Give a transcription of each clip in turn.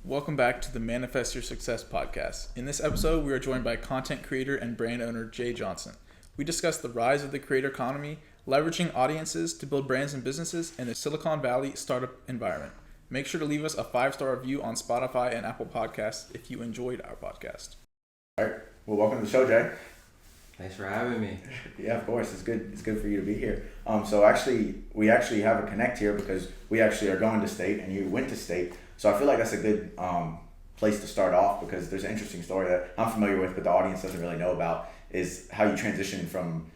Welcome back to the Manifest Your Success podcast. In this episode, we are joined by content creator and brand owner Jay Johnson. We discuss the rise of the creator economy, leveraging audiences to build brands and businesses in a Silicon Valley startup environment. Make sure to leave us a 5-star review on Spotify and Apple Podcasts if you enjoyed our podcast. All right. Well, welcome to the show, Jay. Thanks for having me. Yeah, of course. It's good for you to be here. So we actually have a connect here because we actually are going to state and you went to state. So I feel like that's a good place to start off because there's an interesting story that I'm familiar with, but the audience doesn't really know about, is how you transitioned from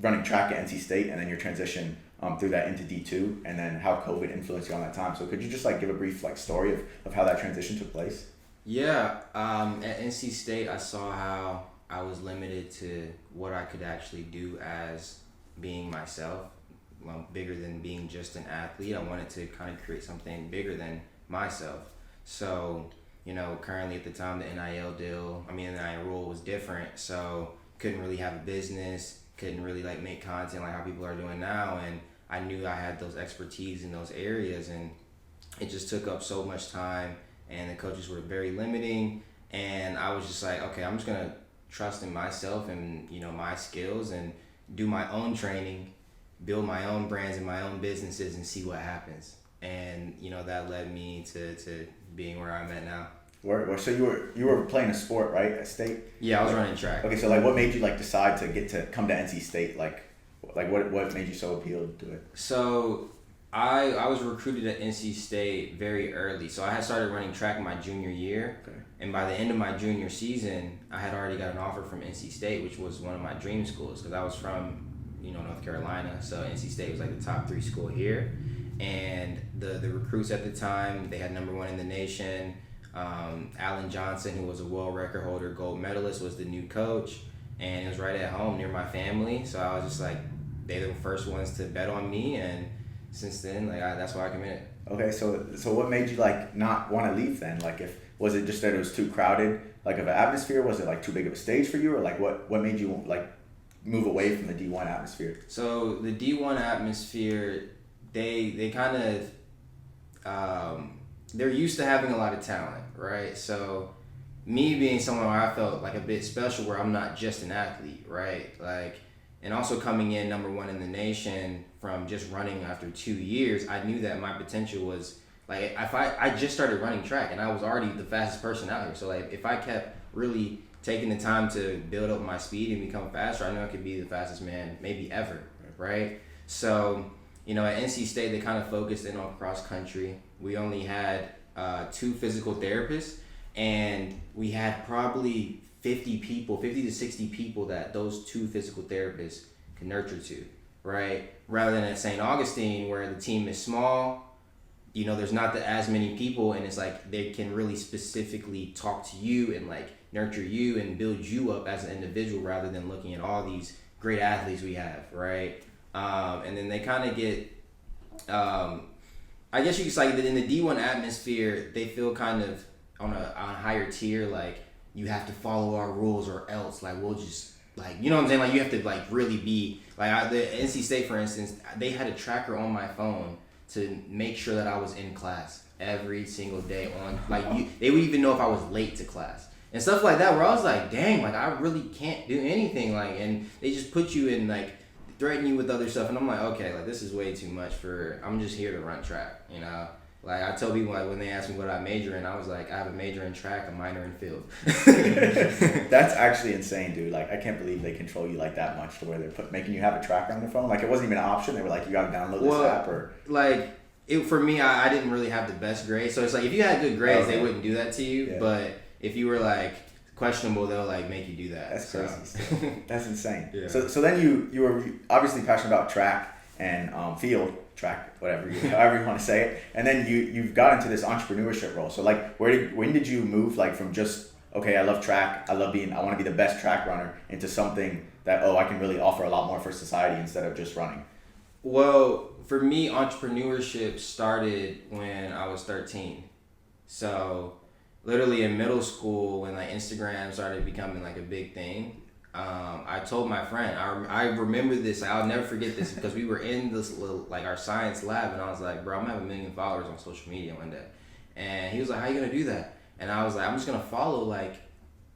running track at NC State and then your transition through that into D2 and then how COVID influenced you on that time. So could you just give a brief story of how that transition took place? Yeah, at NC State, I saw how I was limited to what I could actually do as being myself, bigger than being just an athlete. I wanted to kind of create something bigger than myself. So, currently at the time, the NIL rule was different. So couldn't really have a business, couldn't really make content like how people are doing now. And I knew I had those expertise in those areas, and it just took up so much time, and the coaches were very limiting. And I was just like, okay, I'm just gonna trust in myself and my skills and do my own training, build my own brands and my own businesses and see what happens. And that led me to being where I'm at now. So you were playing a sport, right, at state? Yeah, I was running track. Okay, so what made you decide to come to NC State? What made you so appealed to it? So I was recruited at NC State very early. So I had started running track my junior year. Okay. And by the end of my junior season, I had already got an offer from NC State, which was one of my dream schools because I was from North Carolina. So NC State was the top 3 school here. And the recruits at the time, they had number 1 in the nation. Alan Johnson, who was a world record holder, gold medalist, was the new coach. And it was right at home near my family. So I was just they were the first ones to bet on me. And since then, that's why I committed. Okay, so what made you not want to leave then? Was it just that it was too crowded of an atmosphere? Was it too big of a stage for you, or what made you move away from the D1 atmosphere? So the D1 atmosphere, they kind of they're used to having a lot of talent, right? So me being someone where I felt a bit special, where I'm not just an athlete, right? And also coming in number 1 in the nation from just running after 2 years, I knew that my potential was if I just started running track and I was already the fastest person out here. So if I kept really taking the time to build up my speed and become faster, I knew I could be the fastest man maybe ever, right? So, at NC State, they kind of focused in on cross country. We only had 2 physical therapists, and we had probably 50 to 60 people that those 2 physical therapists could nurture to, right? Rather than at St. Augustine, where the team is small, there's not as many people, and it's they can really specifically talk to you and nurture you and build you up as an individual rather than looking at all these great athletes we have, right? And then they kind of get, I guess you could say that in the D1 atmosphere, they feel kind of on a higher tier, you have to follow our rules or else, we'll just, you know what I'm saying? You have to really be, the NC State, for instance, they had a tracker on my phone to make sure that I was in class every single day they would even know if I was late to class and stuff like that, where I was dang, I really can't do anything, and they just put you in, threaten you with other stuff, and I'm okay, this is way too much I'm just here to run track, I tell people, when they ask me what I major in, I was I have a major in track, a minor in field. That's actually insane, dude. I can't believe they control you that much to where they're making you have a tracker on their phone. It wasn't even an option. They were you got to download this app, or for me, I didn't really have the best grades. So it's if you had good grades, they wouldn't do that to you. Yeah. But if you were questionable, they'll make you do that. That's crazy. So. That's insane. Yeah. So then you were obviously passionate about track and field track, however you want to say it, and then you've got into this entrepreneurship role. So when did you move from just, okay, I love track, I want to be the best track runner, into something that, I can really offer a lot more for society instead of just running? Well, for me, entrepreneurship started when I was 13. So literally in middle school, when Instagram started becoming a big thing, I told my friend, I remember this, I'll never forget this, because we were in this little, our science lab, and I was bro, I'm gonna have 1 million followers on social media one day. And he was like, how you gonna do that? And I was like, I'm just gonna follow like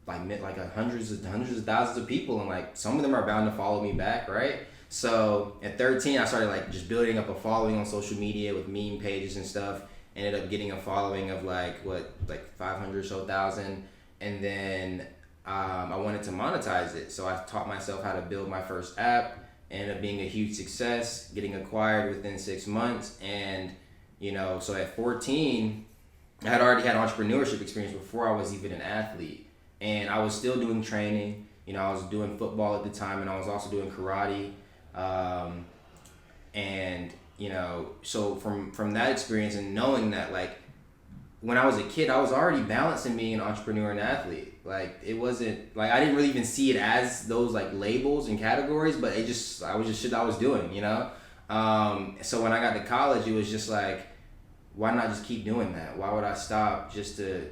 hundreds of thousands of people, and like some of them are bound to follow me back, right? So at 13, I started like just building up a following on social media with meme pages and stuff. Ended up getting a following of like 500 or so thousand, and then I wanted to monetize it. So I taught myself how to build my first app. Ended up being a huge success, getting acquired within 6 months, and so at 14, I had already had entrepreneurship experience before I was even an athlete, and I was still doing training. I was doing football at the time, and I was also doing karate, and so from that experience and knowing that, like, when I was a kid, I was already balancing being an entrepreneur and athlete. Like, it wasn't like I didn't really even see it as those like labels and categories, but I was just shit I was doing, So when I got to college, it was just like, why not just keep doing that? Why would I stop just to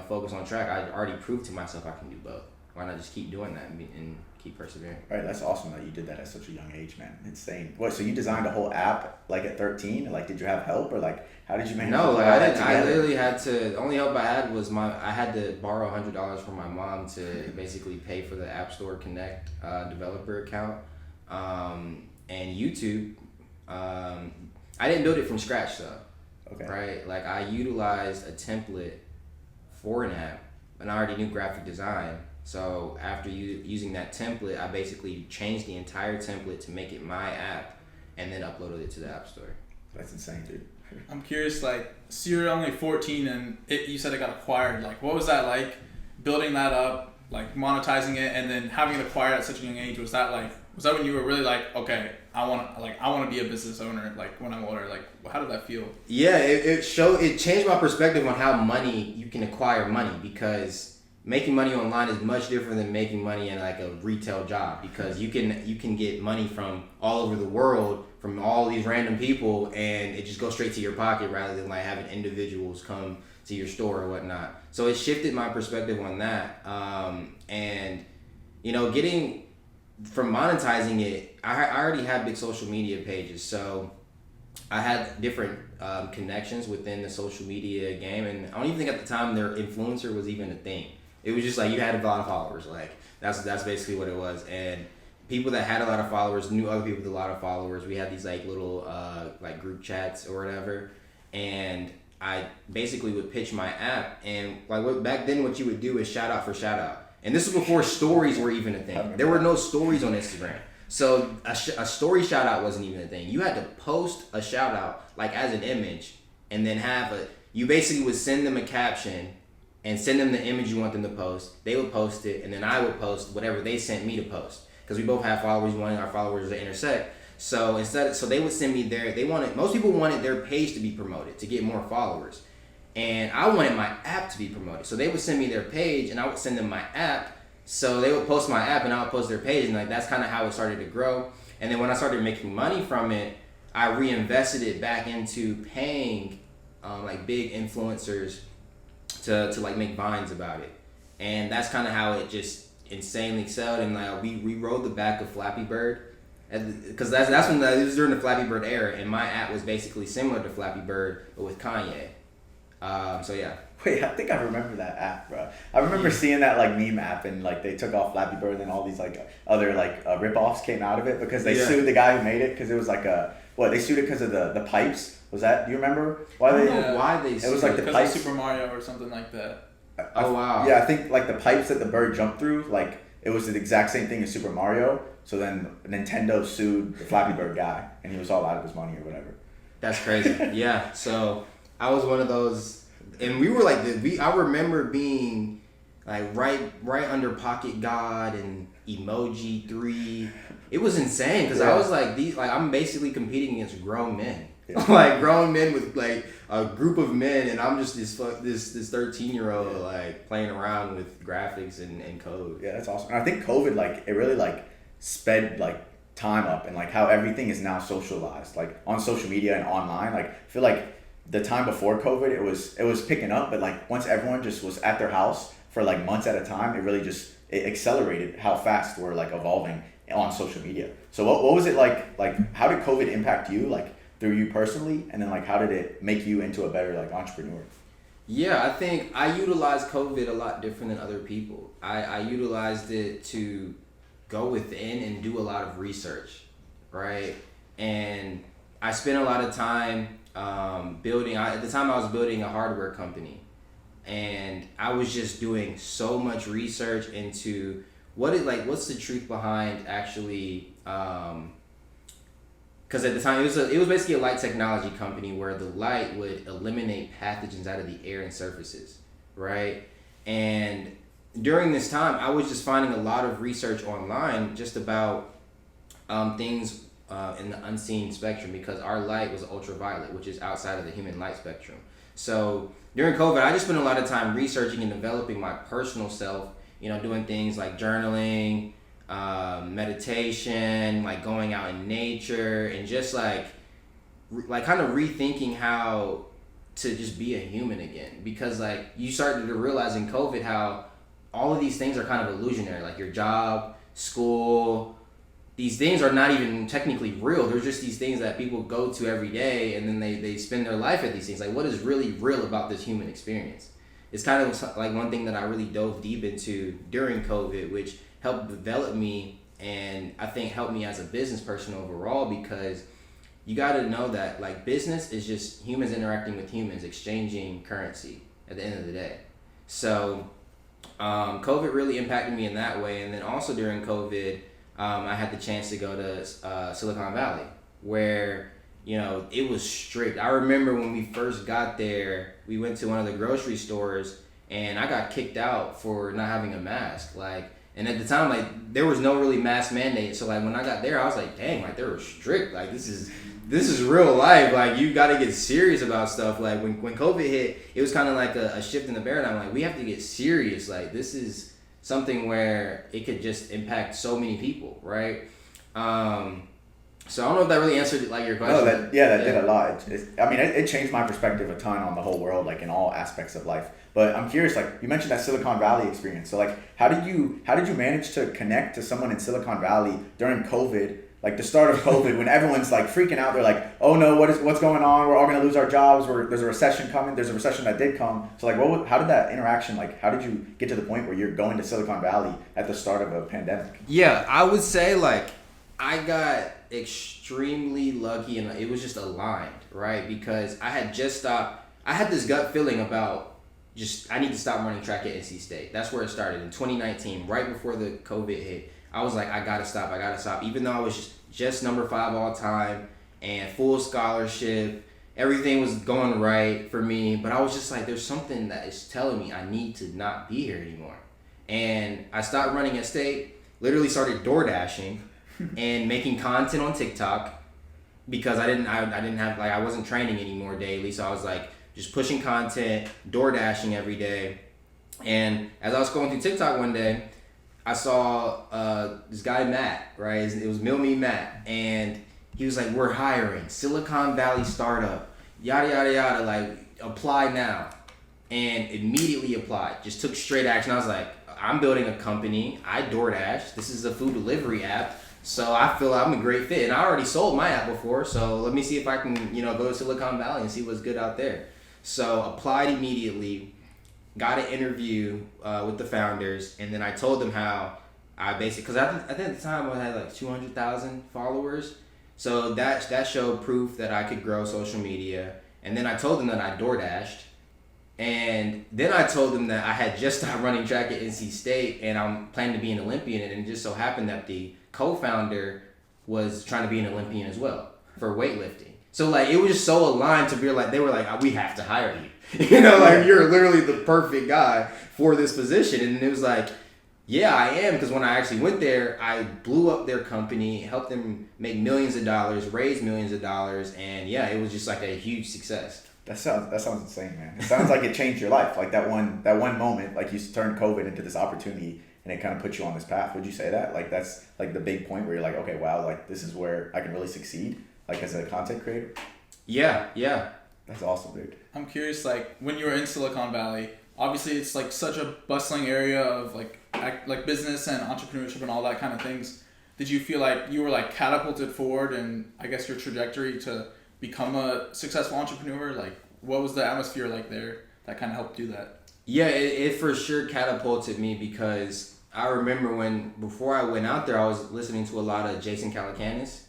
focus on track? I already proved to myself I can do both. Why not just keep doing that and keep persevering? Right, that's awesome that you did that at such a young age, man. Insane. What? So you designed a whole app like at 13? Like, did you have help, or like how did you manage? No, like I literally had to. The only help I had was I had to borrow $100 from my mom to basically pay for the App Store Connect developer account, and YouTube. I didn't build it from scratch though. Okay. Right, like I utilized a template for an app, and I already knew graphic design. So after using that template, I basically changed the entire template to make it my app, and then uploaded it to the App Store. That's insane, dude. I'm curious, like, so you're only 14 and you said it got acquired. Like, what was that like, building that up, like monetizing it, and then having it acquired at such a young age? Was that when you were really like, okay, I want to be a business owner, like, when I'm older? Like, how did that feel? Yeah, it changed my perspective on how you can acquire money, because making money online is much different than making money in like a retail job, because you can get money from all over the world, from all these random people, and it just goes straight to your pocket rather than like having individuals come to your store or whatnot. So it shifted my perspective on that, and getting from monetizing it, I already had big social media pages, so I had different connections within the social media game, and I don't even think at the time their influencer was even a thing. It was just like you had a lot of followers. Like that's basically what it was. And people that had a lot of followers knew other people with a lot of followers. We had these like little like group chats or whatever. And I basically would pitch my app, and like back then what you would do is shout out for shout out. And this was before stories were even a thing. There were no stories on Instagram. So a story shout out wasn't even a thing. You had to post a shout out like as an image, and then you basically would send them a caption and send them the image you want them to post. They would post it, and then I would post whatever they sent me to post, because we both have followers. We wanted our followers to intersect. So so they would send me most people wanted their page to be promoted to get more followers, and I wanted my app to be promoted. So they would send me their page, and I would send them my app. So they would post my app, and I would post their page, and like that's kind of how it started to grow. And then when I started making money from it, I reinvested it back into paying like big influencers to like make vines about it, and that's kind of how it just insanely sold. And like we rode the back of Flappy Bird, because that's when it was during the Flappy Bird era, and my app was basically similar to Flappy Bird but with Kanye. So yeah. Wait, I think I remember that app, bro. I remember seeing that like meme app, and like they took off Flappy Bird, and all these like other like rip-offs came out of it because they sued the guy who made it, because it was like they sued it because of the pipes. Was that? Do you remember why they? Why they? It was like the pipes. Super Mario or something like that. Oh wow. Yeah, I think like the pipes that the bird jumped through, like it was the exact same thing as Super Mario. So then Nintendo sued the Flappy Bird guy, and he was all out of his money or whatever. That's crazy. Yeah. So I was one of those, and we were like I remember being like right under Pocket God and Emoji 3. It was insane, because I was like I'm basically competing against grown men. Like grown men with like a group of men, and I'm just this 13-year-old like playing around with graphics and code. Yeah, that's awesome. And I think COVID it really sped time up, and how everything is now socialized on social media and online. I feel like the time before COVID it was picking up, but once everyone just was at their house for months at a time, it really just it accelerated how fast we're evolving on social media. So what was it like how did COVID impact you through you personally, and then how did it make you into a better entrepreneur? Yeah, I think I utilized COVID a lot different than other people. I utilized it to go within and do a lot of research, right? And I spent a lot of time building. At the time, I was building a hardware company, and I was just doing so much research into what's the truth behind actually. Because at the time it was basically a light technology company where the light would eliminate pathogens out of the air and surfaces, right? And during this time, I was just finding a lot of research online just about things in the unseen spectrum, because our light was ultraviolet, which is outside of the human light spectrum. So during COVID, I just spent a lot of time researching and developing my personal self, doing things like journaling, meditation, like going out in nature, and just like kind of rethinking how to just be a human again. Because like you started to realize in COVID how all of these things are kind of illusionary, like your job, school, these things are not even technically real. They're just these things that people go to every day, and then they spend their life at these things. Like, what is really real about this human experience? It's kind of like one thing that I really dove deep into during COVID, which helped develop me, and I think helped me as a business person overall, because you got to know that like business is just humans interacting with humans, exchanging currency at the end of the day. So COVID really impacted me in that way. And then also during COVID, I had the chance to go to Silicon Valley, where it was strict. I remember when we first got there, we went to one of the grocery stores, and I got kicked out for not having a mask. And at the time, like, there was no really mask mandate. So like when I got there, I was like, dang, like, they were strict. Like, this is real life. Like, you got to get serious about stuff. Like when COVID hit, it was kind of like a shift in the paradigm. Like, we have to get serious. Like, this is something where it could just impact so many people, right? So I don't know if that really answered like your question. No, that did a lot. It changed my perspective a ton on the whole world, like in all aspects of life. But I'm curious, like you mentioned that Silicon Valley experience. So like, how did you manage to connect to someone in Silicon Valley during COVID, like the start of COVID, when everyone's like freaking out? They're like, oh no, what's going on? We're all gonna lose our jobs. There's a recession coming. There's a recession that did come. So like, how did that interaction, like, how did you get to the point where you're going to Silicon Valley at the start of a pandemic? Yeah, I would say like I got extremely lucky, and it was just aligned, right? Because I had just stopped. I had this gut feeling about I need to stop running track at NC State. That's where it started in 2019, right before the COVID hit. I was like, I gotta stop. Even though I was just number 5 all time and full scholarship, everything was going right for me. But I was just like, there's something that is telling me I need to not be here anymore. And I stopped running at State. Literally started door dashing and making content on TikTok, because I didn't have, like, I wasn't training anymore daily. So I was like just pushing content, door dashing every day. And as I was going through TikTok one day, I saw this guy Matt, right? It was Mill Me Matt, and he was like, "We're hiring Silicon Valley startup, yada yada yada. Like, apply now." And immediately applied. Just took straight action. I was like, I'm building a company. I DoorDash. This is a food delivery app. So I feel I'm a great fit. And I already sold my app before, so let me see if I can, go to Silicon Valley and see what's good out there. So applied immediately, got an interview with the founders, and then I told them how I basically, because I think at the time I had like 200,000 followers. So that showed proof that I could grow social media. And then I told them that I DoorDashed. And then I told them that I had just stopped running track at NC State, and I'm planning to be an Olympian. And it just so happened that the co-founder was trying to be an Olympian as well for weightlifting. So like, it was just so aligned to be like, they were like, we have to hire you. You're literally the perfect guy for this position. And it was like, yeah, I am. Because when I actually went there, I blew up their company, helped them make millions of dollars, raise millions of dollars. And yeah, it was just like a huge success. That sounds insane, man. It sounds like it changed your life. Like that one moment, like you turned COVID into this opportunity, and it kind of put you on this path. Would you say that? Like that's like the big point where you're like, okay, wow, like this is where I can really succeed, like as a content creator? Yeah. That's awesome, dude. I'm curious, like when you were in Silicon Valley, obviously it's like such a bustling area of like business and entrepreneurship and all that kind of things. Did you feel like you were like catapulted forward and I guess your trajectory to become a successful entrepreneur? Like what was the atmosphere like there that kind of helped do that? Yeah, it for sure catapulted me because I remember before I went out there, I was listening to a lot of Jason Calacanis,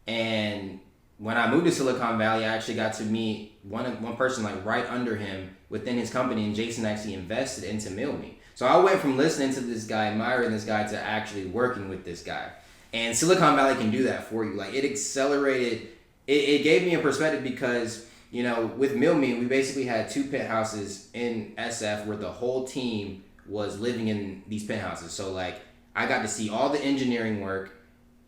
and when I moved to Silicon Valley, I actually got to meet one person like right under him within his company, and Jason actually invested into MillMe. So I went from listening to this guy, admiring this guy, to actually working with this guy. And Silicon Valley can do that for you. Like it accelerated, it gave me a perspective because, you know, with MillMe, we basically had 2 penthouses in SF where the whole team was living in these penthouses. So like I got to see all the engineering work,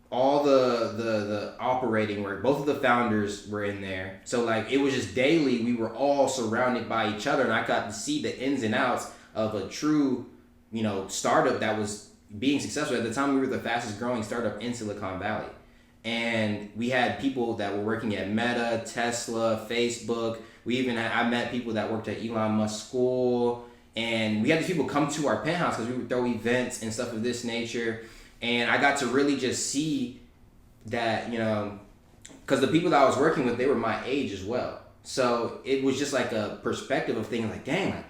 all the operating work. Both of the founders were in there. So like it was just daily, we were all surrounded by each other, and I got to see the ins and outs of a true, you know, startup that was being successful. At the time, we were the fastest growing startup in Silicon Valley. And we had people that were working at Meta, Tesla, Facebook. I met people that worked at Elon Musk school. And we had these people come to our penthouse because we would throw events and stuff of this nature. And I got to really just see that, you know, because the people that I was working with, they were my age as well. So it was just like a perspective of thinking like, dang, like,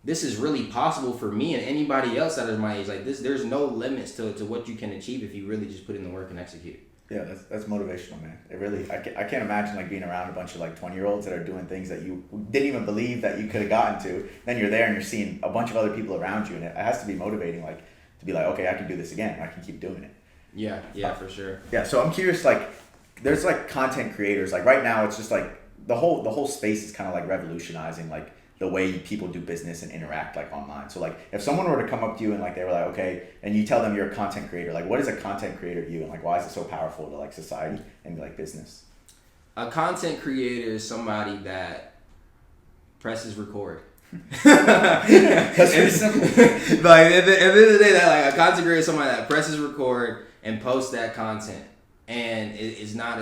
this is really possible for me and anybody else that is my age. Like this, there's no limits to what you can achieve if you really just put in the work and execute. Yeah, that's motivational, man. It really, I can't imagine like being around a bunch of like 20-year-olds that are doing things that you didn't even believe that you could have gotten to. Then you're there and you're seeing a bunch of other people around you, and it has to be motivating, like to be like, okay, I can do this again. I can keep doing it. Yeah, for sure. Yeah, so I'm curious, like, there's like content creators. Like right now, it's just like the whole space is kind of like revolutionizing like the way people do business and interact like online. So like if someone were to come up to you and like they were like, okay, and you tell them you're a content creator, like what is a content creator to you, and like why is it so powerful to like society and like business? A content creator is somebody that presses record. That's pretty simple. Like at the end of the day, that like a content creator is somebody that presses record and posts that content, and is not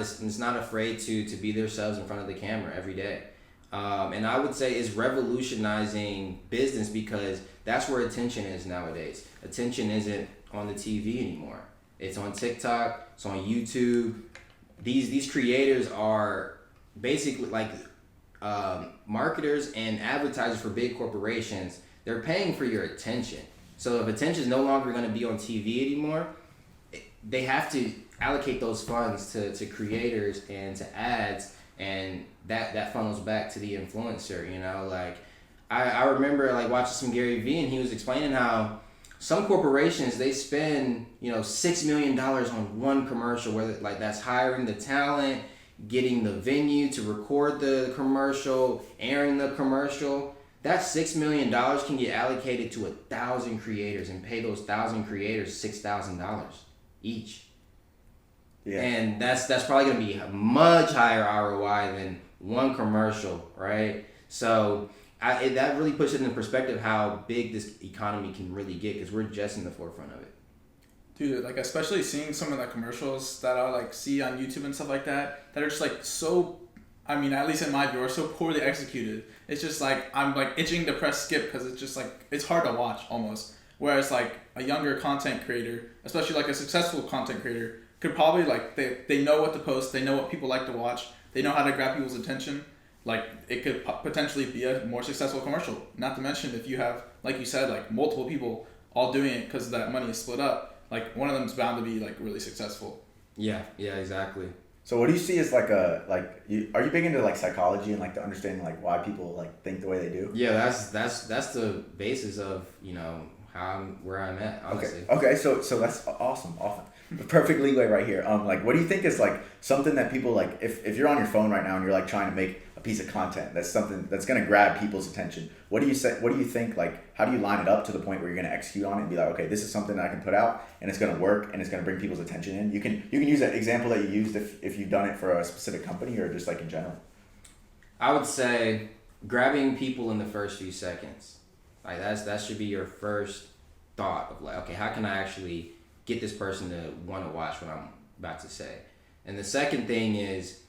afraid to be themselves in front of the camera every day. And I would say it's revolutionizing business because that's where attention is nowadays. Attention isn't on the TV anymore. It's on TikTok. It's on YouTube. These creators are basically like marketers and advertisers for big corporations. They're paying for your attention. So if attention is no longer going to be on TV anymore, they have to allocate those funds to creators and to ads, and that funnels back to the influencer. You know, like I remember like watching some Gary Vee, and he was explaining how some corporations, they spend, you know, $6 million on one commercial, whether like that's hiring the talent, getting the venue to record the commercial, airing the commercial. That $6 million can get allocated to 1,000 creators and pay those 1,000 creators $6,000 each. Yeah. And that's probably going to be a much higher ROI than one commercial, right? So that really puts it into perspective how big this economy can really get, because we're just in the forefront of it. Dude, like especially seeing some of the commercials that I like see on YouTube and stuff like that are just like so, I mean, at least in my view, are so poorly executed. It's just like I'm like itching to press skip because it's just like it's hard to watch almost. Whereas like a younger content creator, especially like a successful content creator, could probably like they know what to post, they know what people like to watch, they know how to grab people's attention. Like it could potentially be a more successful commercial. Not to mention if you have, like you said, like multiple people all doing it because that money is split up. Like one of them is bound to be like really successful. Yeah, exactly. So what do you see as like are you big into like psychology and like the understanding like why people like think the way they do? Yeah, that's the basis of, you know, where I'm at, honestly. Okay, so that's awesome. The perfect leeway right here. Like what do you think is like something that people like if you're on your phone right now and you're like trying to make a piece of content that's something that's going to grab people's attention, what do you think, like how do you line it up to the point where you're going to execute on it and be like, okay, this is something that I can put out and it's going to work and it's going to bring people's attention in? You can use that example that you used if you've done it for a specific company or just like in general. I would say grabbing people in the first few seconds. Like that should be your first thought of like, okay, how can I actually get this person to want to watch what I'm about to say? And the second thing is,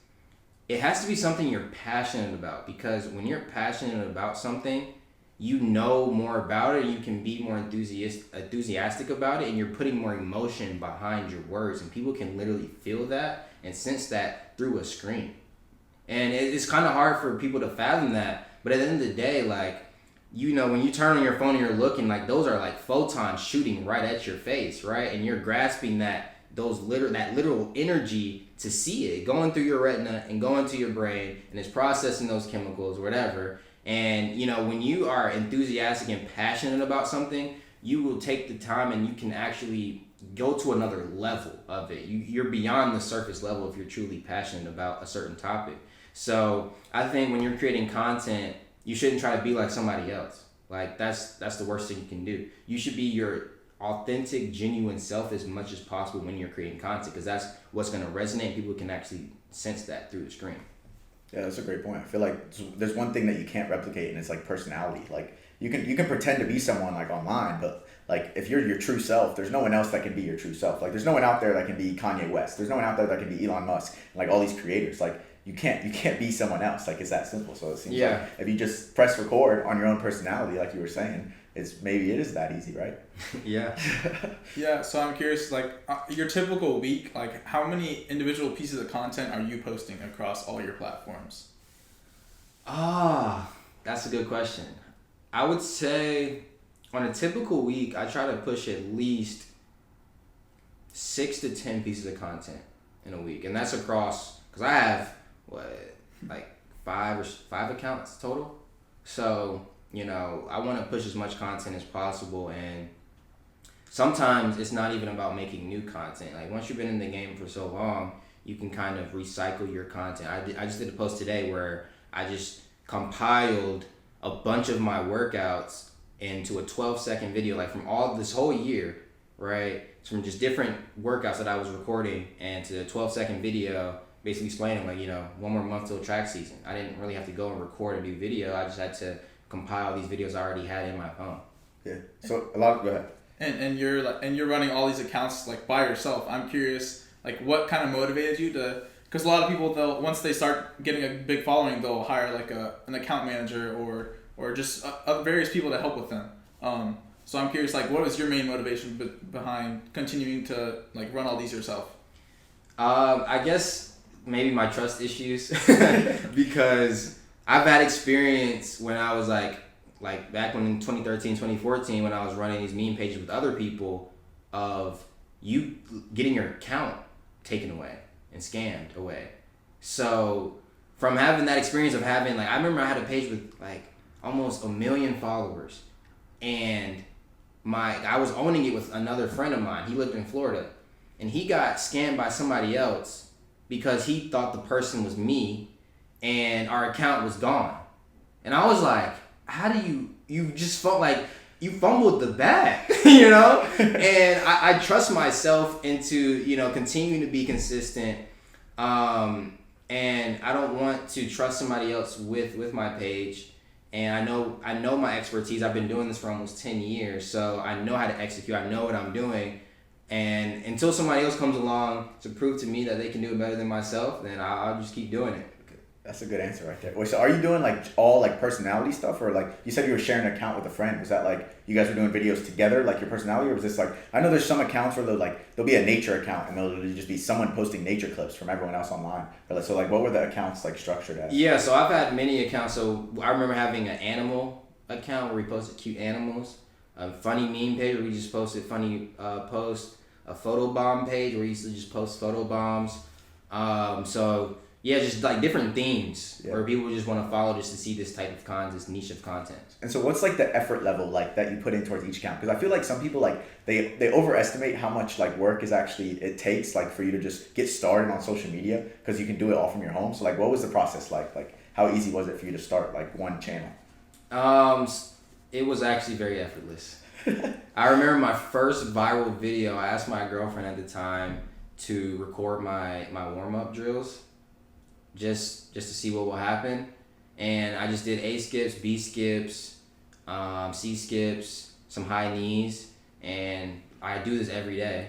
it has to be something you're passionate about, because when you're passionate about something, you know more about it, you can be more enthusiastic about it, and you're putting more emotion behind your words, and people can literally feel that and sense that through a screen. And it's kind of hard for people to fathom that, but at the end of the day, like, when you turn on your phone and you're looking, like those are like photons shooting right at your face, right? And you're grasping that literal energy to see it going through your retina and going to your brain, and it's processing those chemicals, whatever. And when you are enthusiastic and passionate about something, you will take the time and you can actually go to another level of it. You're beyond the surface level if you're truly passionate about a certain topic. So I think when you're creating content, you shouldn't try to be like somebody else. Like that's the worst thing you can do. You should be your authentic, genuine self as much as possible when you're creating content, because that's what's going to resonate. People can actually sense that through the screen. Yeah, that's a great point. I feel like there's one thing that you can't replicate, and it's like personality. Like you can pretend to be someone like online, but like if you're your true self, there's no one else that can be your true self. Like there's no one out there that can be Kanye West. There's no one out there that can be Elon Musk. And like all these creators, like you can't be someone else. Like it's that simple. So it seems like if you just press record on your own personality, like you were saying, maybe it is that easy, right? Yeah. Yeah. So I'm curious, like your typical week, like how many individual pieces of content are you posting across all your platforms? That's a good question. I would say on a typical week, I try to push at least 6 to 10 pieces of content in a week, and that's across, because I have like five accounts total. So I want to push as much content as possible, and sometimes it's not even about making new content. Like once you've been in the game for so long, you can kind of recycle your content. I just did a post today where I just compiled a bunch of my workouts into a 12-second video, like from all this whole year, right? From just different workouts that I was recording, and to a 12-second video, basically explaining like, 1 more month till track season. I didn't really have to go and record a new video. I just had to compile these videos I already had in my phone. Yeah. So go ahead. And you're running all these accounts like by yourself. I'm curious, like what kind of motivated you to? Because a lot of people, once they start getting a big following, they'll hire like an account manager or just various people to help with them. So I'm curious, like what was your main motivation behind continuing to like run all these yourself? I guess maybe my trust issues, because I've had experience when I was like back when in 2013, 2014, when I was running these meme pages with other people, of you getting your account taken away and scammed away. So from having that experience of having I remember I had a page with like almost 1 million followers, and I was owning it with another friend of mine. He lived in Florida, and he got scammed by somebody else because he thought the person was me, and our account was gone. And I was like, how do you just felt like you fumbled the bag, And I trust myself into, continuing to be consistent. And I don't want to trust somebody else with my page. And I know my expertise. I've been doing this for almost 10 years. So I know how to execute. I know what I'm doing. And until somebody else comes along to prove to me that they can do it better than myself, then I'll just keep doing it. That's a good answer right there. Wait, so are you doing all personality stuff, or you said you were sharing an account with a friend? Was that you guys were doing videos together, your personality, or was this I know there's some accounts where there'll be a nature account and there'll just be someone posting nature clips from everyone else online. So what were the accounts structured as? Yeah, so I've had many accounts. So I remember having an animal account where we posted cute animals, a funny meme page where we just posted funny posts, a photo bomb page where we used to just post photo bombs. So yeah, just different themes where people just want to follow just to see this type of this niche of content. And so what's the effort level that you put in towards each account? Because I feel like some people they overestimate how much work is actually it takes for you to just get started on social media, because you can do it all from your home. So what was the process like? How easy was it for you to start one channel? It was actually very effortless. I remember my first viral video. I asked my girlfriend at the time to record my warm-up drills just to see what will happen. And I just did A skips, B skips, C skips, some high knees, and I do this every day.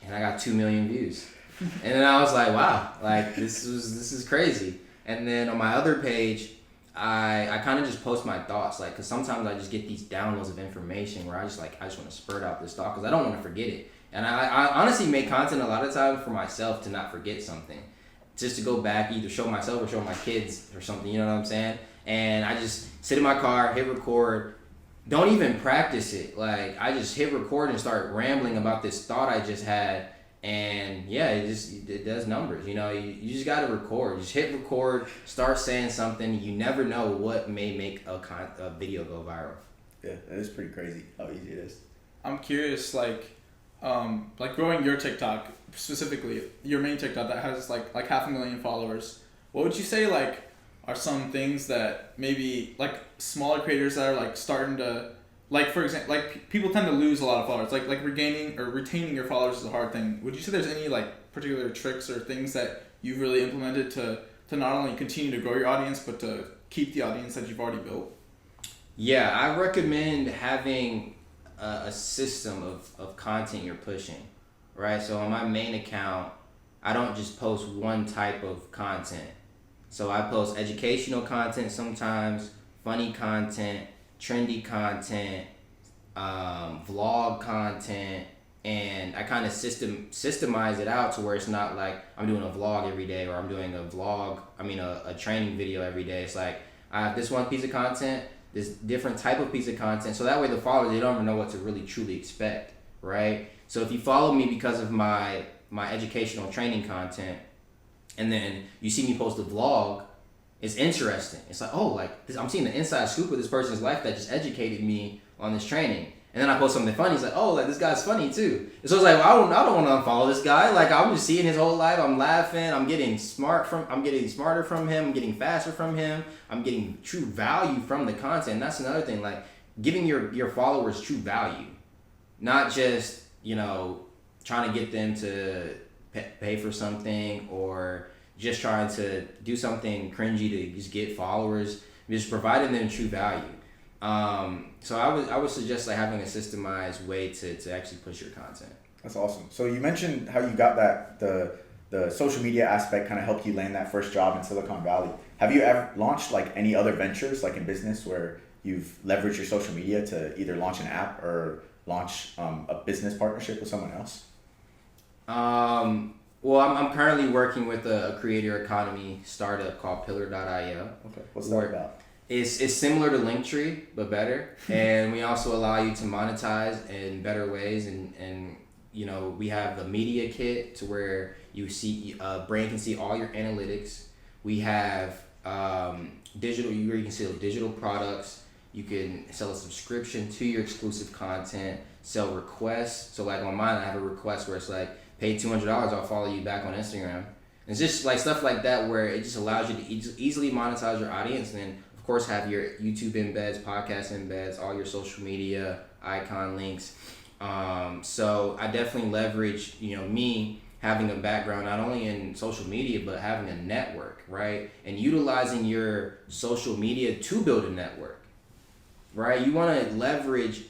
And I got 2 million views. And then I was like, wow, this is crazy. And then on my other page, I kind of just post my thoughts, because sometimes I just get these downloads of information where I just want to spurt out this thought because I don't want to forget it. And I honestly make content a lot of times for myself to not forget something, just to go back, either show myself or show my kids or something, you know what I'm saying? And I just sit in my car, hit record, don't even practice it. Like, I just hit record and start rambling about this thought I just had. And yeah, it does numbers. You know, you just got to record. You just hit record, start saying something. You never know what may make a video go viral. Yeah, that is pretty crazy how easy it is. I'm curious, like growing your TikTok, specifically your main TikTok that has like 500,000 followers. What would you say like are some things that maybe like smaller creators that are like starting to, like, for example, like people tend to lose a lot of followers, like regaining or retaining your followers is a hard thing. Would you say there's any like particular tricks or things that you've really implemented to not only continue to grow your audience but to keep the audience that you've already built? Yeah, I recommend having a system of content you're pushing, right? So on my main account, I don't just post one type of content. So I post educational content sometimes, funny content, trendy content, vlog content, and I kind of systemize it out to where it's not like I'm doing a vlog every day or I'm doing a training video every day. It's like I have this one piece of content, this different type of piece of content, so that way the followers, they don't even know what to really truly expect, right? So if you follow me because of my educational training content, and then you see me post a vlog, it's interesting. It's like, oh, like this, I'm seeing the inside scoop of this person's life that just educated me on this training. And then I post something funny. It's like, oh, like this guy's funny too. And so it's like, well, I don't want to unfollow this guy. Like I'm just seeing his whole life. I'm laughing. I'm getting smarter from him. I'm getting faster from him. I'm getting true value from the content. And that's another thing, like giving your followers true value, not just, you know, trying to get them to pay for something or just trying to do something cringy to just get followers. Just providing them true value. So I would suggest like having a systemized way to actually push your content. That's awesome. So you mentioned how you got that the social media aspect kind of helped you land that first job in Silicon Valley. Have you ever launched like any other ventures like in business where you've leveraged your social media to either launch an app or launch a business partnership with someone else? Well, I'm currently working with a creator economy startup called Pillar.io. Okay, what's that about? It's similar to Linktree, but better. And we also allow you to monetize in better ways. And you know, we have the media kit to where you see, brand can see all your analytics. We have digital, where you can sell digital products. You can sell a subscription to your exclusive content, sell requests. So like on mine, I have a request where it's like, pay $200, I'll follow you back on Instagram. And it's just like stuff like that where it just allows you to easily monetize your audience. And then of course have your YouTube embeds, podcast embeds, all your social media icon links. So I definitely leverage, you know, me having a background not only in social media but having a network, right? And utilizing your social media to build a network, right? You want to leverage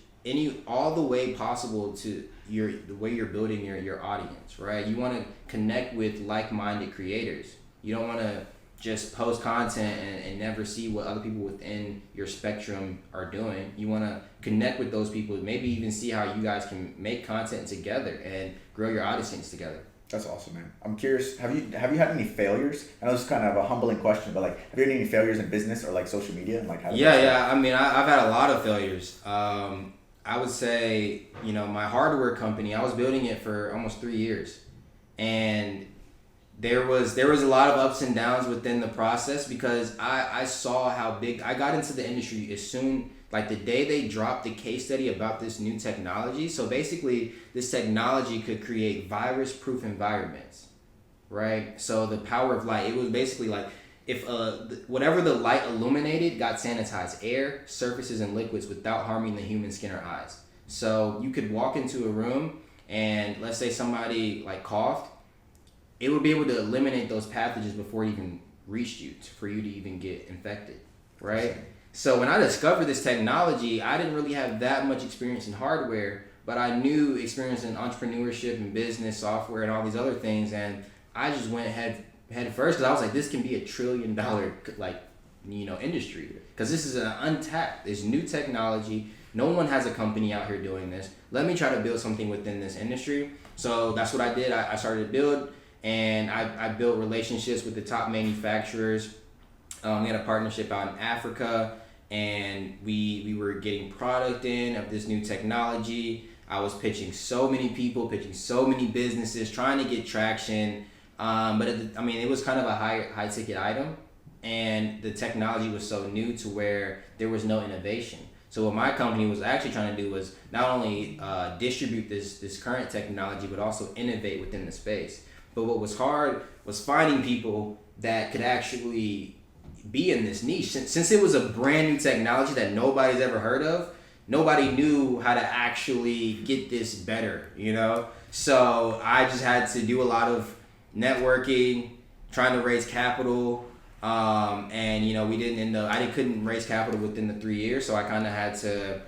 all the way possible to the way you're building your audience, right? You want to connect with like-minded creators. You don't want to just post content and never see what other people within your spectrum are doing. You want to connect with those people, maybe even see how you guys can make content together and grow your audience together. That's awesome, man. I'm curious, have you had any failures? I know this is kind of a humbling question, but like, have you had any failures in business or like social media? And like, Yeah. I mean, I've had a lot of failures. I would say, you know, my hardware company, I was building it for almost 3 years, and there was a lot of ups and downs within the process because I saw how big I got into the industry as soon, like the day they dropped the case study about this new technology. So basically this technology could create virus-proof environments, right? So the power of light, it was basically like if whatever the light illuminated got sanitized, air, surfaces, and liquids without harming the human skin or eyes. So you could walk into a room and let's say somebody like coughed, it would be able to eliminate those pathogens before it even reached you for you to even get infected, right? So when I discovered this technology, I didn't really have that much experience in hardware, but I knew experience in entrepreneurship and business, software, and all these other things, and I just went head first because I was like, this can be $1 trillion like, you know, industry, because this is an untapped, this new technology. No one has a company out here doing this. Let me try to build something within this industry. So that's what I did. I started to build. And I built relationships with the top manufacturers. We had a partnership out in Africa, and we were getting product in of this new technology. I was pitching so many people, pitching so many businesses, trying to get traction. But it was kind of a high ticket item, and the technology was so new to where there was no innovation. So what my company was actually trying to do was not only distribute this current technology, but also innovate within the space. But what was hard was finding people that could actually be in this niche. Since it was a brand new technology that nobody's ever heard of, nobody knew how to actually get this better, you know? So I just had to do a lot of networking, trying to raise capital, and we didn't end up, I couldn't raise capital within the 3 years, so I kind of had to,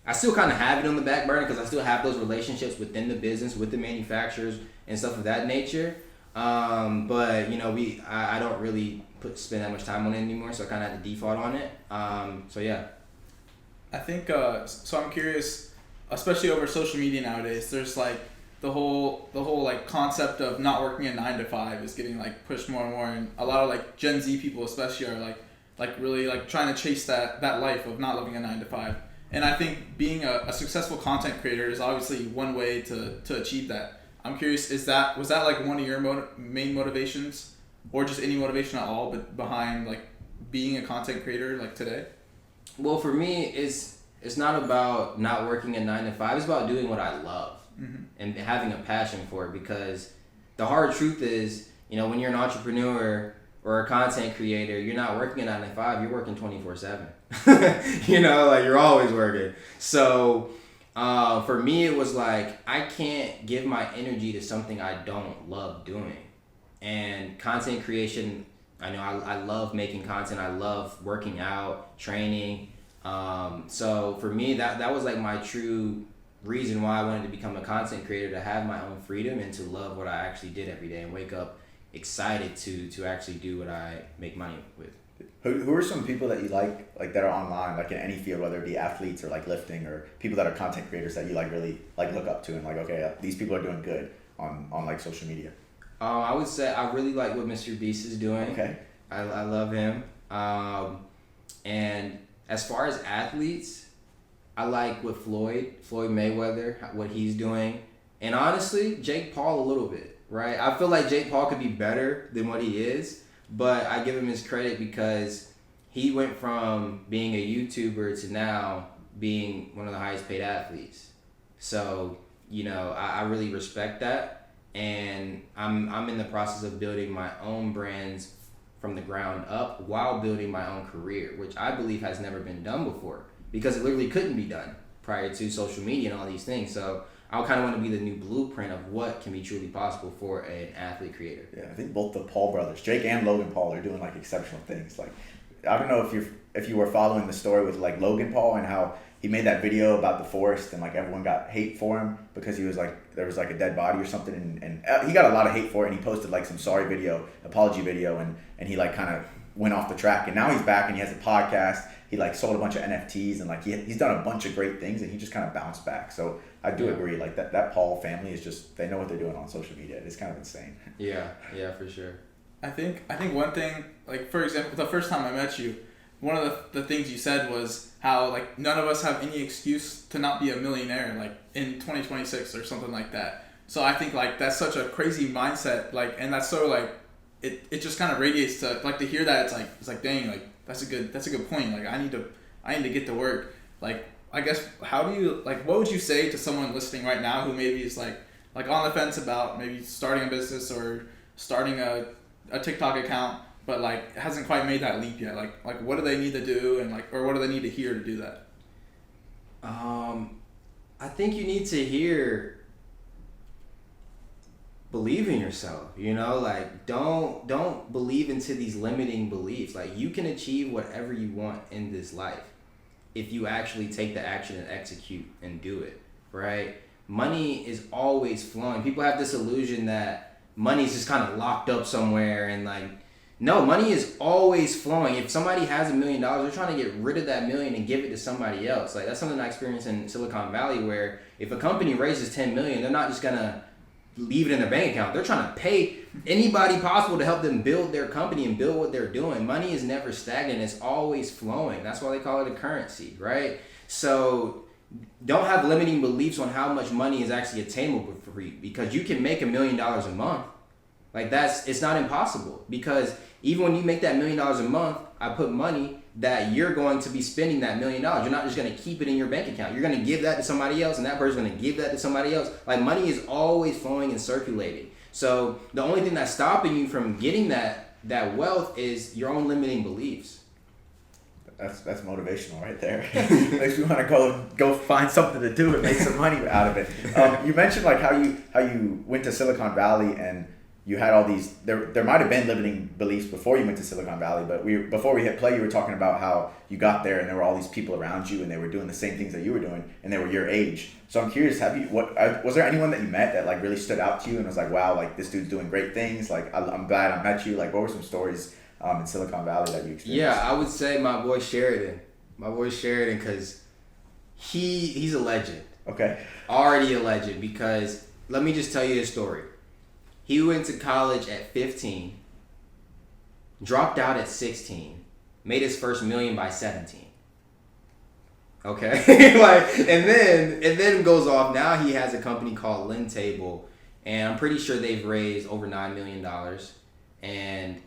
I still kind of have it on the back burner because I still have those relationships within the business, with the manufacturers and stuff of that nature. But I don't really spend that much time on it anymore, so I kind of had to default on it. So yeah. I think, so I'm curious, especially over social media nowadays, there's like the whole like concept of not working a 9 to 5 is getting like pushed more and more, and a lot of like Gen Z people especially are like really like trying to chase that life of not living a 9 to 5. And I think being a successful content creator is obviously one way to achieve that. I'm curious, was that like one of your main motivations, or just any motivation at all, but behind like being a content creator like today? Well, for me, it's not about not working a 9 to 5. It's about doing what I love, mm-hmm. and having a passion for it. Because the hard truth is, when you're an entrepreneur or a content creator, you're not working a 9 to 5. You're working 24/7. Like you're always working. So for me, it was like I can't give my energy to something I don't love doing. And content creation, I know I love making content. I love working out, training. So for me, that was like my true reason why I wanted to become a content creator, to have my own freedom and to love what I actually did every day and wake up excited to actually do what I make money with. Who are some people that you like that are online, like in any field, whether it be athletes or like lifting, or people that are content creators that you like really like look up to and like, okay, these people are doing good on like social media? I would say I really like what Mr. Beast is doing. Okay. I love him. And as far as athletes, I like what Floyd Mayweather, what he's doing. And honestly, Jake Paul a little bit, right? I feel like Jake Paul could be better than what he is, but I give him his credit because he went from being a YouTuber to now being one of the highest paid athletes. So, I really respect that. And I'm in the process of building my own brands from the ground up while building my own career, which I believe has never been done before because it literally couldn't be done prior to social media and all these things. So I kind of want to be the new blueprint of what can be truly possible for an athlete creator. Yeah, I think both the Paul brothers, Jake and Logan Paul, are doing like exceptional things. Like, I don't know if you were following the story with like Logan Paul and how he made that video about the forest and like everyone got hate for him because he was like, there was like a dead body or something, and he got a lot of hate for it, and he posted like some apology video, and he like kind of went off the track, and now he's back and he has a podcast. He like sold a bunch of NFTs and like he's done a bunch of great things, and he just kind of bounced back. So I do agree, like that Paul family is just, they know what they're doing on social media. It's kind of insane. Yeah, for sure. I think one thing, like for example, the first time I met you, one of the things you said was how like none of us have any excuse to not be a millionaire like in 2026 or something like that. So I think like that's such a crazy mindset, like, and that's so like it just kind of radiates to like, to hear that it's like dang, like that's a good point. Like I need to get to work. Like I guess how do you, like, what would you say to someone listening right now who maybe is like on the fence about maybe starting a business or starting a TikTok account, but like hasn't quite made that leap yet? Like what do they need to do, and like, or what do they need to hear to do that? I think you need to hear, believe in yourself, like don't believe into these limiting beliefs. Like you can achieve whatever you want in this life if you actually take the action and execute and do it, right? Money is always flowing. People have this illusion that money is just kind of locked up somewhere, and like, no, money is always flowing. If somebody has $1 million, they're trying to get rid of that million and give it to somebody else. Like that's something I experienced in Silicon Valley, where if a company raises $10 million, they're not just gonna leave it in their bank account. They're trying to pay anybody possible to help them build their company and build what they're doing. Money is never stagnant. It's always flowing. That's why they call it a currency, right? So don't have limiting beliefs on how much money is actually attainable for you, because you can make $1 million a month. Like it's not impossible, because even when you make that $1 million a month, I put money that you're going to be spending that $1 million. You're not just going to keep it in your bank account. You're going to give that to somebody else, and that person's going to give that to somebody else. Like, money is always flowing and circulating. So the only thing that's stopping you from getting that wealth is your own limiting beliefs. That's motivational right there. Makes me want to go find something to do and make some money out of it. You mentioned like how you went to Silicon Valley and you had all these. There might have been limiting beliefs before you went to Silicon Valley, but before we hit play, you were talking about how you got there and there were all these people around you and they were doing the same things that you were doing and they were your age. So I'm curious, was there anyone that you met that like really stood out to you and was like, wow, like this dude's doing great things. Like I'm glad I met you. Like, what were some stories in Silicon Valley that you experienced? Yeah, I would say my boy Sheridan, because he's a legend. Okay. Already a legend, because let me just tell you his story. He went to college at 15, dropped out at 16, made his first $1 million by 17. Okay, and then goes off. Now he has a company called Lynn Table, and I'm pretty sure they've raised over $9 million, and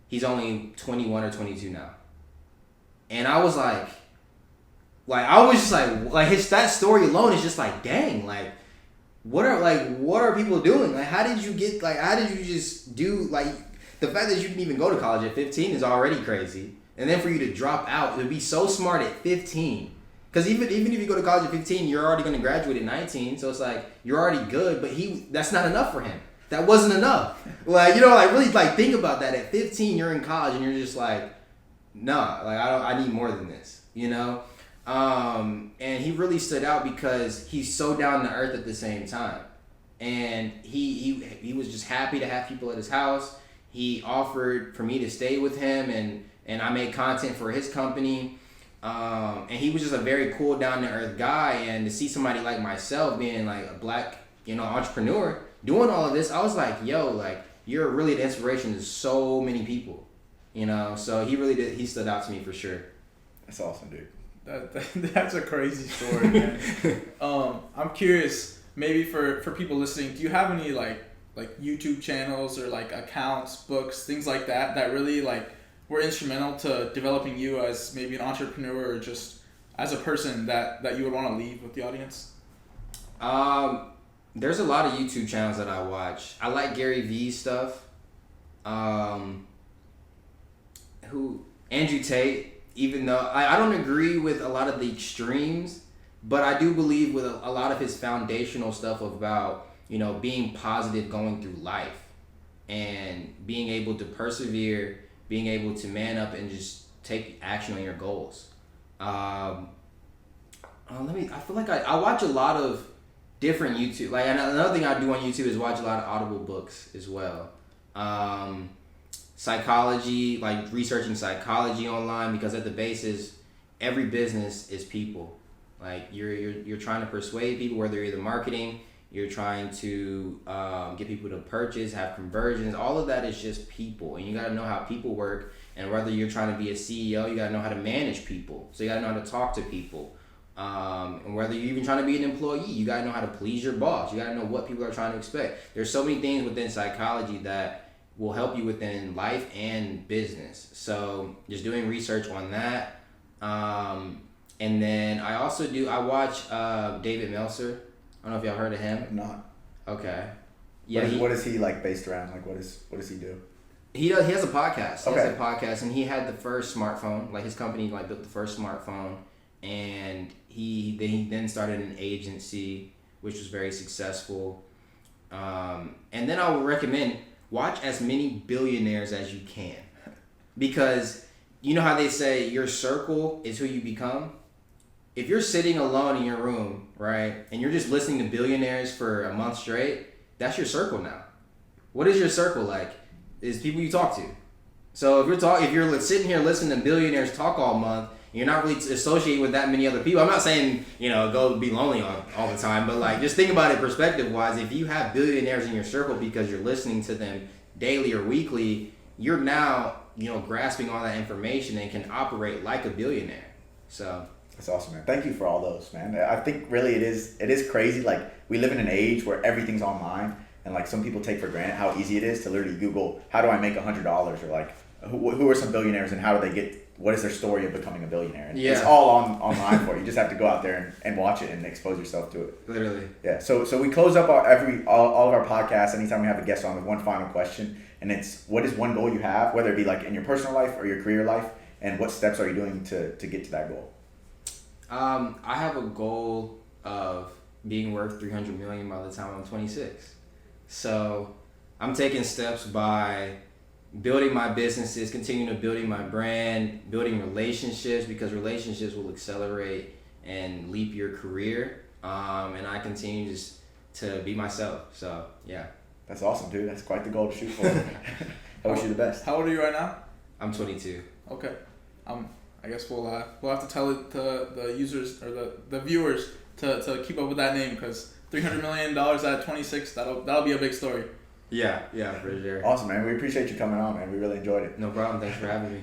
he's only 21 or 22 now. And I was like that story alone is just like, dang, like, what are people doing? Like, how did you just do, like, the fact that you can even go to college at 15 is already crazy. And then for you to drop out, to be so smart at 15. Because even if you go to college at 15, you're already going to graduate at 19. So it's like, you're already good, but that's not enough for him. That wasn't enough. Like, really, like, think about that. At 15, you're in college and you're just like, nah, like, I need more than this, And he really stood out because he's so down to earth at the same time. And he was just happy to have people at his house. He offered for me to stay with him, and I made content for his company. And he was just a very cool, down to earth guy. And to see somebody like myself being like a black, entrepreneur doing all of this, I was like, yo, like, you're really the inspiration to so many people, So he stood out to me for sure. That's awesome, dude. That's a crazy story, man. I'm curious, maybe for people listening, do you have any like YouTube channels or like accounts, books, things like that really like were instrumental to developing you as maybe an entrepreneur or just as a person that you would want to leave with the audience? There's a lot of YouTube channels that I watch. I like Gary V's stuff. Andrew Tate. Even though I don't agree with a lot of the extremes, but I do believe with a lot of his foundational stuff about, being positive going through life and being able to persevere, being able to man up and just take action on your goals. I feel like I watch a lot of different YouTube. Like, another thing I do on YouTube is watch a lot of Audible books as well. Psychology, like researching psychology online, because at the basis, every business is people. Like, you're trying to persuade people, whether you're either marketing, you're trying to get people to purchase, have conversions. All of that is just people, and you got to know how people work. And whether you're trying to be a CEO, you got to know how to manage people. So you got to know how to talk to people. And whether you're even trying to be an employee, you got to know how to please your boss. You got to know what people are trying to expect. There's so many things within psychology that will help you within life and business. So just doing research on that. And then I watch David Meltzer. I don't know if y'all heard of him. I'm not. Okay. Yeah. What is he like based around? Like, what does he do? He has a podcast. Okay. He has a podcast, and he had the first smartphone. Like, his company built the first smartphone, and he then started an agency, which was very successful. And then I would recommend watch as many billionaires as you can, because you know how they say your circle is who you become. If you're sitting alone in your room, right, and you're just listening to billionaires for a month straight, that's your circle now. What is your circle like? Is people you talk to. So if you're sitting here listening to billionaires talk all month, You're not really associated with that many other people. I'm not saying, go be lonely all the time, but like just think about it perspective wise. If you have billionaires in your circle because you're listening to them daily or weekly, you're now, grasping all that information and can operate like a billionaire. So that's awesome, man. Thank you for all those, man. I think really it is crazy. Like we live in an age where everything's online, and like some people take for granted how easy it is to literally Google how do I make $100, or like who are some billionaires and how do they get, what is their story of becoming a billionaire? And it's all online for you. You just have to go out there and watch it and expose yourself to it. Literally. Yeah. So we close up all of our podcasts anytime we have a guest on with one final question, and it's what is one goal you have, whether it be like in your personal life or your career life, and what steps are you doing to get to that goal? I have a goal of being worth $300 million by the time I'm 26. So I'm taking steps by building my businesses, continuing to building my brand, building relationships, because relationships will accelerate and leap your career. And I continue just to be myself. So yeah. That's awesome, dude. That's quite the goal to shoot for. I wish you the best. How old are you right now? I'm 22. Okay. I guess we'll have to tell it to the users or the viewers to keep up with that name, because $300 million at 26, that'll be a big story. Yeah, for sure. Awesome, man. We appreciate you coming on, man. We really enjoyed it. No problem. Thanks for having me.